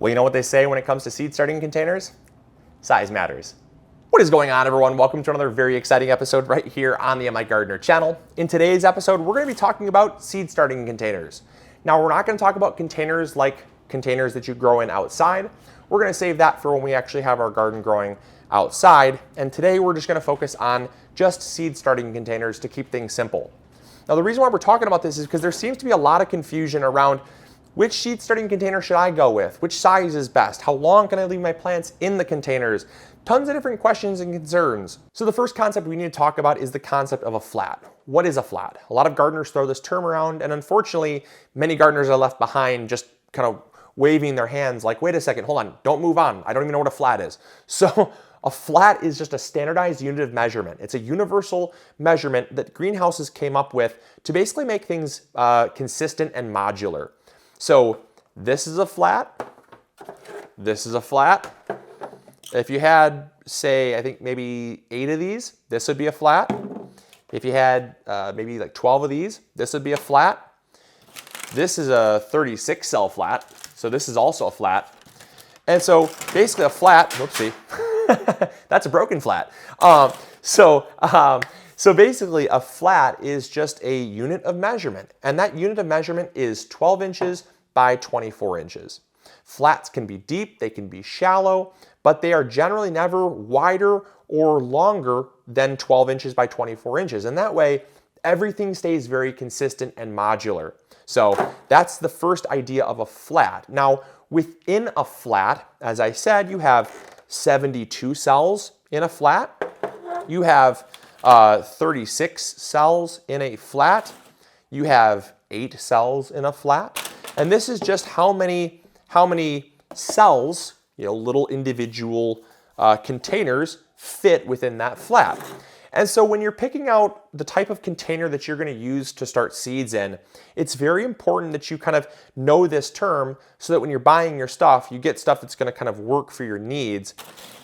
Well, you know what they say when it comes to seed starting containers? Size matters. What is going on, everyone? Welcome to another very exciting episode right here on the MIgardener channel. In today's episode, we're going to be talking about seed starting containers. Now, we're not going to talk about containers like containers that you grow in outside. We're going to save that for when we actually have our garden growing outside. And today, we're just going to focus on just seed starting containers to keep things simple. Now, the reason why we're talking about this is because there seems to be a lot of confusion around which seed starting container should I go with? Which size is best? How long can I leave my plants in the containers? Tons of different questions and concerns. So the first concept we need to talk about is the concept of a flat. What is a flat? A lot of gardeners throw this term around, and unfortunately, many gardeners are left behind just kind of waving their hands like, wait a second, hold on, don't move on. I don't even know what a flat is. So a flat is just a standardized unit of measurement. It's a universal measurement that greenhouses came up with to basically make things consistent and modular. So this is a flat, this is a flat. If you had, say, I think maybe 8 of these, this would be a flat. If you had maybe like 12 of these, this would be a flat. This is a 36 cell flat, so this is also a flat. And so basically a flat, whoopsie, that's a broken flat. So basically a flat is just a unit of measurement, and that unit of measurement is 12 inches by 24 inches. Flats can be deep, they can be shallow, but they are generally never wider or longer than 12 inches by 24 inches. And that way, everything stays very consistent and modular. So that's the first idea of a flat. Now, within a flat, as I said, you have 72 cells in a flat. You have 36 cells in a flat. You have 8 cells in a flat. And this is just how many cells, little individual containers fit within that flat. And so when you're picking out the type of container that you're going to use to start seeds in, it's very important that you kind of know this term so that when you're buying your stuff, you get stuff that's going to kind of work for your needs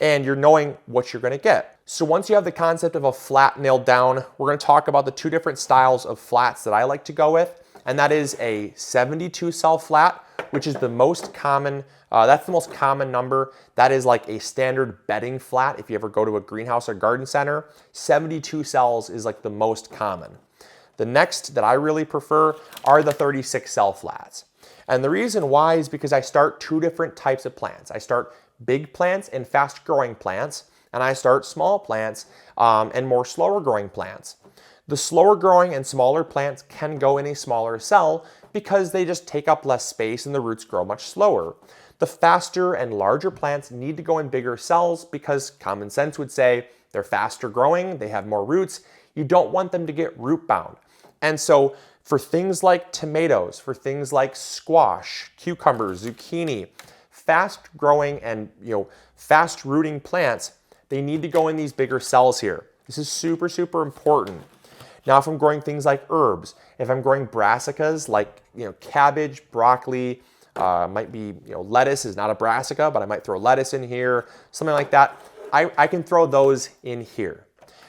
and you're knowing what you're going to get. So once you have the concept of a flat nailed down, we're going to talk about the 2 different styles of flats that I like to go with. And that is a 72 cell flat, which is the most common, that's the most common number. That is like a standard bedding flat. If you ever go to a greenhouse or garden center, 72 cells is like the most common. The next that I really prefer are the 36 cell flats. And the reason why is because I start 2 different types of plants. I start big plants and fast growing plants, and I start small plants and more slower growing plants. The slower growing and smaller plants can go in a smaller cell because they just take up less space and the roots grow much slower. The faster and larger plants need to go in bigger cells because common sense would say they're faster growing, they have more roots. You don't want them to get root bound. And so for things like tomatoes, for things like squash, cucumbers, zucchini, fast growing and fast rooting plants, they need to go in these bigger cells here. This is super, super important. Now, if I'm growing things like herbs, if I'm growing brassicas like cabbage, broccoli, might be lettuce is not a brassica, but I might throw lettuce in here, something like that. I can throw those in here.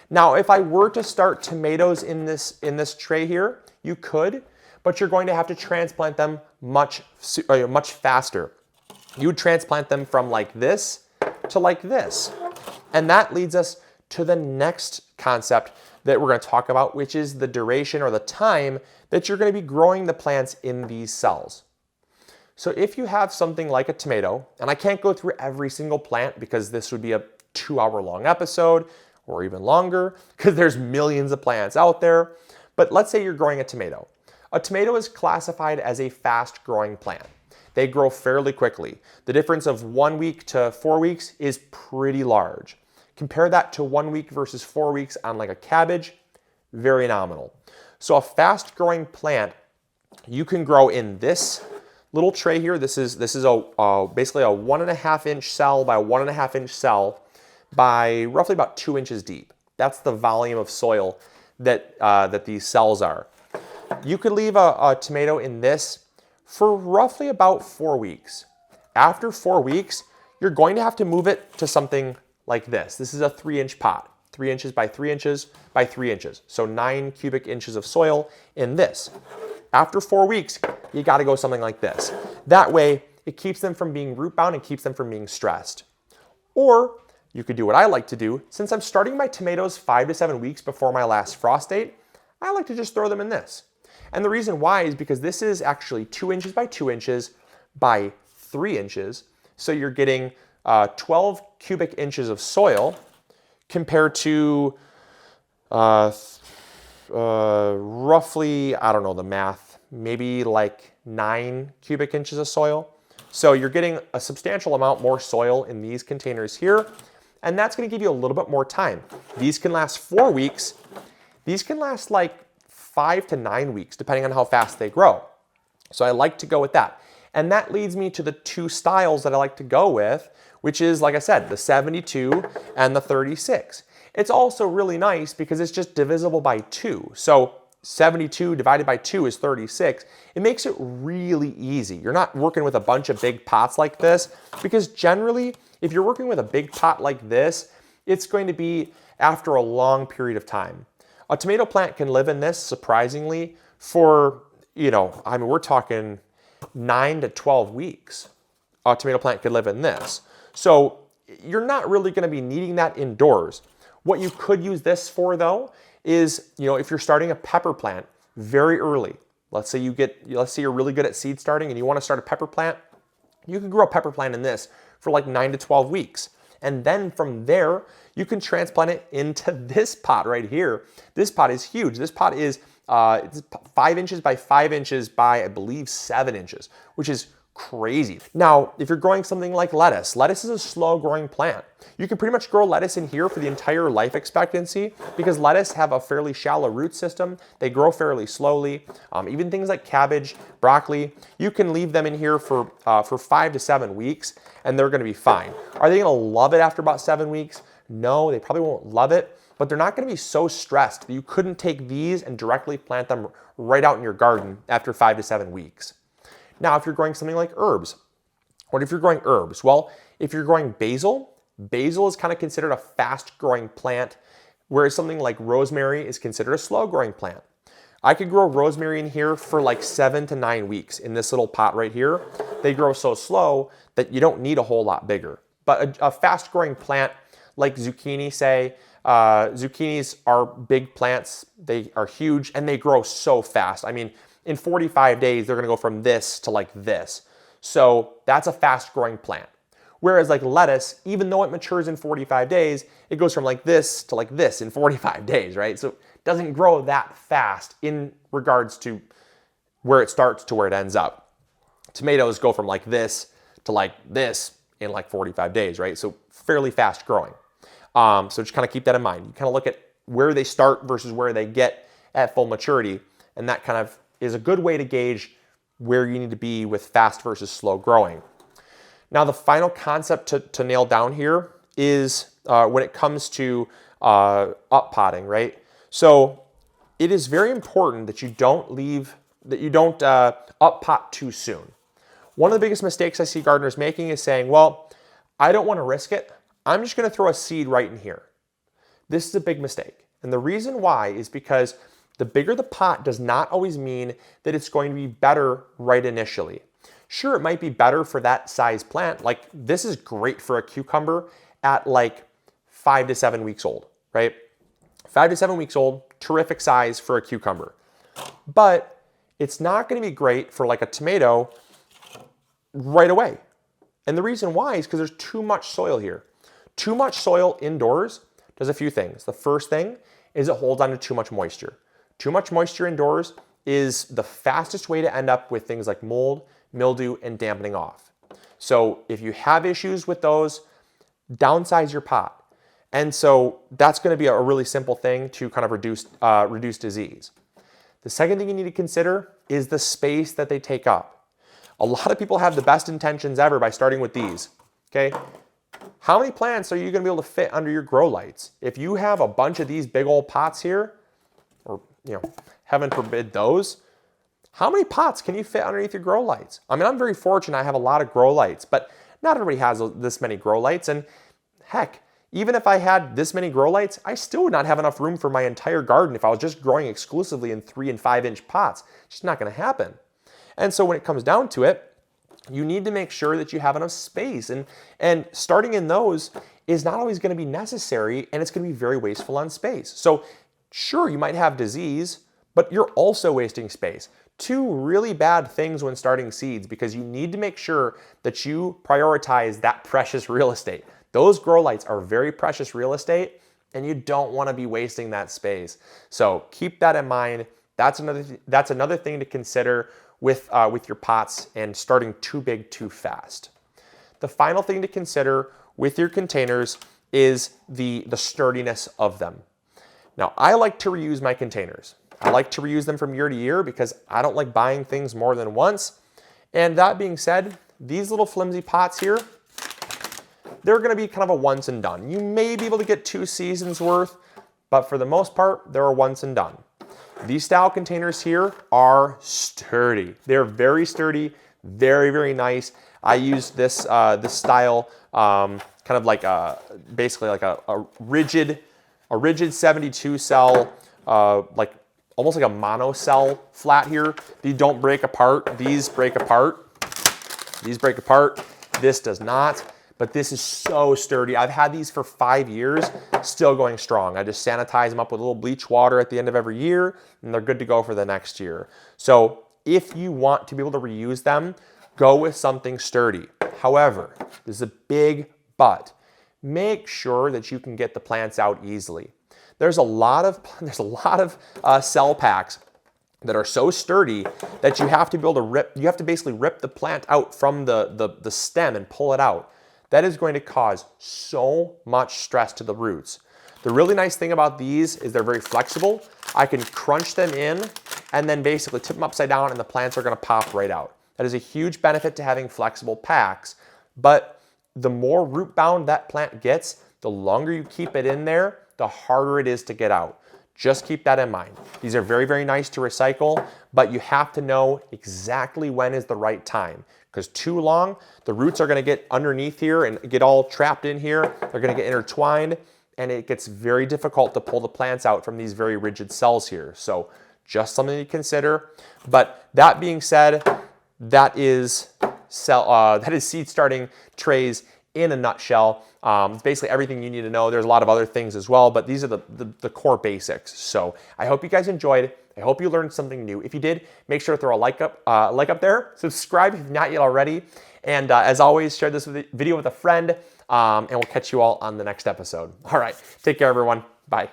Now, if I were to start tomatoes in this tray here, you could, but you're going to have to transplant them much faster. You would transplant them from like this to like this, and that leads us to the next concept that we're going to talk about, which is the duration or the time that you're going to be growing the plants in these cells. So if you have something like a tomato, and I can't go through every single plant because this would be a 2-hour-long episode or even longer because there's millions of plants out there, but let's say you're growing a tomato. A tomato is classified as a fast growing plant. They grow fairly quickly. The difference of 1 week to 4 weeks is pretty large. Compare that to 1 week versus 4 weeks on like a cabbage, very nominal. So a fast growing plant, you can grow in this little tray here. This is basically a 1.5 inch cell by 1.5 inch cell by roughly about 2 inches deep. That's the volume of soil that these cells are. You could leave a tomato in this for roughly about 4 weeks. After 4 weeks, you're going to have to move it to something like this. This is a 3-inch pot, 3 inches by 3 inches by 3 inches. So 9 cubic inches of soil in this. After 4 weeks, you got to go something like this. That way, It keeps them from being root bound and keeps them from being stressed. Or you could do what I like to do. Since I'm starting my tomatoes 5 to 7 weeks before my last frost date, I like to just throw them in this. And the reason why is because this is actually 2 inches by 2 inches by 3 inches. So you're getting 12 cubic inches of soil compared to roughly, I don't know the math, maybe like 9 cubic inches of soil. So you're getting a substantial amount more soil in these containers here, and that's going to give you a little bit more time. These can last 4 weeks. These can last like 5 to 9 weeks, depending on how fast they grow. So I like to go with that. And that leads me to the 2 styles that I like to go with, which is, like I said, the 72 and the 36. It's also really nice because it's just divisible by 2. So 72 divided by 2 is 36. It makes it really easy. You're not working with a bunch of big pots like this, because generally, if you're working with a big pot like this, it's going to be after a long period of time. A tomato plant can live in this, surprisingly, for, we're talking 9 to 12 weeks. A tomato plant could live in this. So you're not really going to be needing that indoors. What you could use this for, though, is, if you're starting a pepper plant very early, let's say you're really good at seed starting and you want to start a pepper plant, you can grow a pepper plant in this for like 9 to 12 weeks. And then from there, you can transplant it into this pot right here. This pot is huge. This pot is it's 5 inches by 5 inches by, I believe, 7 inches, which is crazy. Now, if you're growing something like lettuce is a slow growing plant. You can pretty much grow lettuce in here for the entire life expectancy, because lettuce have a fairly shallow root system. They grow fairly slowly. Even things like cabbage, broccoli, you can leave them in here for 5 to 7 weeks and they're gonna be fine. Are they gonna love it after about 7 weeks? No, they probably won't love it, but they're not gonna be so stressed that you couldn't take these and directly plant them right out in your garden after 5 to 7 weeks. Now, if you're growing something like herbs, what if you're growing herbs? Well, if you're growing basil is kind of considered a fast growing plant, whereas something like rosemary is considered a slow growing plant. I could grow rosemary in here for like 7 to 9 weeks in this little pot right here. They grow so slow that you don't need a whole lot bigger. But a fast growing plant like zucchini, say, zucchinis are big plants. They are huge and they grow so fast. I mean, in 45 days, they're gonna go from this to like this. So that's a fast growing plant. Whereas like lettuce, even though it matures in 45 days, it goes from like this to like this in 45 days, right? So it doesn't grow that fast in regards to where it starts to where it ends up. Tomatoes go from like this to like this in like 45 days, right? So fairly fast growing. So just kind of keep that in mind. You kind of look at where they start versus where they get at full maturity, and that kind of is a good way to gauge where you need to be with fast versus slow growing. Now, the final concept to nail down here is when it comes to up potting, right? So it is very important that you don't up pot too soon. One of the biggest mistakes I see gardeners making is saying, well, I don't want to risk it. I'm just going to throw a seed right in here. This is a big mistake. And the reason why is because the bigger the pot does not always mean that it's going to be better right initially. Sure, it might be better for that size plant. Like this is great for a cucumber at like 5 to 7 weeks old, right? 5 to 7 weeks old, terrific size for a cucumber. But it's not going to be great for like a tomato right away. And the reason why is because there's too much soil here. Too much soil indoors does a few things. The first thing is it holds on to too much moisture. Too much moisture indoors is the fastest way to end up with things like mold, mildew, and dampening off. So if you have issues with those, downsize your pot. And so that's going to be a really simple thing to kind of reduce disease. The second thing you need to consider is the space that they take up. A lot of people have the best intentions ever by starting with these, okay? How many plants are you going to be able to fit under your grow lights? If you have a bunch of these big old pots here, or heaven forbid those, how many pots can you fit underneath your grow lights? I mean, I'm very fortunate I have a lot of grow lights, but not everybody has this many grow lights. And heck, even if I had this many grow lights, I still would not have enough room for my entire garden if I was just growing exclusively in 3 and 5 inch pots. It's just not going to happen. And so when it comes down to it, you need to make sure that you have enough space. And starting in those is not always going to be necessary, and it's going to be very wasteful on space. So sure, you might have disease, but you're also wasting space. Two really bad things when starting seeds, because you need to make sure that you prioritize that precious real estate. Those grow lights are very precious real estate, and you don't want to be wasting that space. So keep that in mind. That's another thing to consider with your pots and starting too big too fast. The final thing to consider with your containers is the sturdiness of them. Now, I like to reuse my containers. I like to reuse them from year to year because I don't like buying things more than once. And that being said, these little flimsy pots here, they're going to be kind of a once and done. You may be able to get 2 seasons worth, but for the most part, they're a once and done. These style containers here are sturdy. They're very sturdy, very, very nice. I use this style kind of like basically like a rigid 72 cell, like almost like a mono cell flat here. These don't break apart. These break apart. These break apart. This does not. But this is so sturdy. I've had these for 5 years, still going strong. I just sanitize them up with a little bleach water at the end of every year, and they're good to go for the next year. So if you want to be able to reuse them, go with something sturdy. However, there's a big but. Make sure that you can get the plants out easily. There's a lot of cell packs that are so sturdy that you have to be able to you have to basically rip the plant out from the stem and pull it out. That is going to cause so much stress to the roots. The really nice thing about these is they're very flexible. I can crunch them in and then basically tip them upside down and the plants are going to pop right out. That is a huge benefit to having flexible packs, but the more root bound that plant gets, the longer you keep it in there, the harder it is to get out. Just keep that in mind. These are very, very nice to recycle, but you have to know exactly when is the right time, because too long, the roots are going to get underneath here and get all trapped in here. They're going to get intertwined, and it gets very difficult to pull the plants out from these very rigid cells here. So just something to consider. But that being said, that is seed starting trays in a nutshell. It's basically everything you need to know. There's a lot of other things as well, but these are the core basics. So I hope you guys enjoyed. I hope you learned something new. If you did, make sure to throw a like up there. Subscribe if you've not yet already. And as always, share this video with a friend, and we'll catch you all on the next episode. All right, take care, everyone. Bye.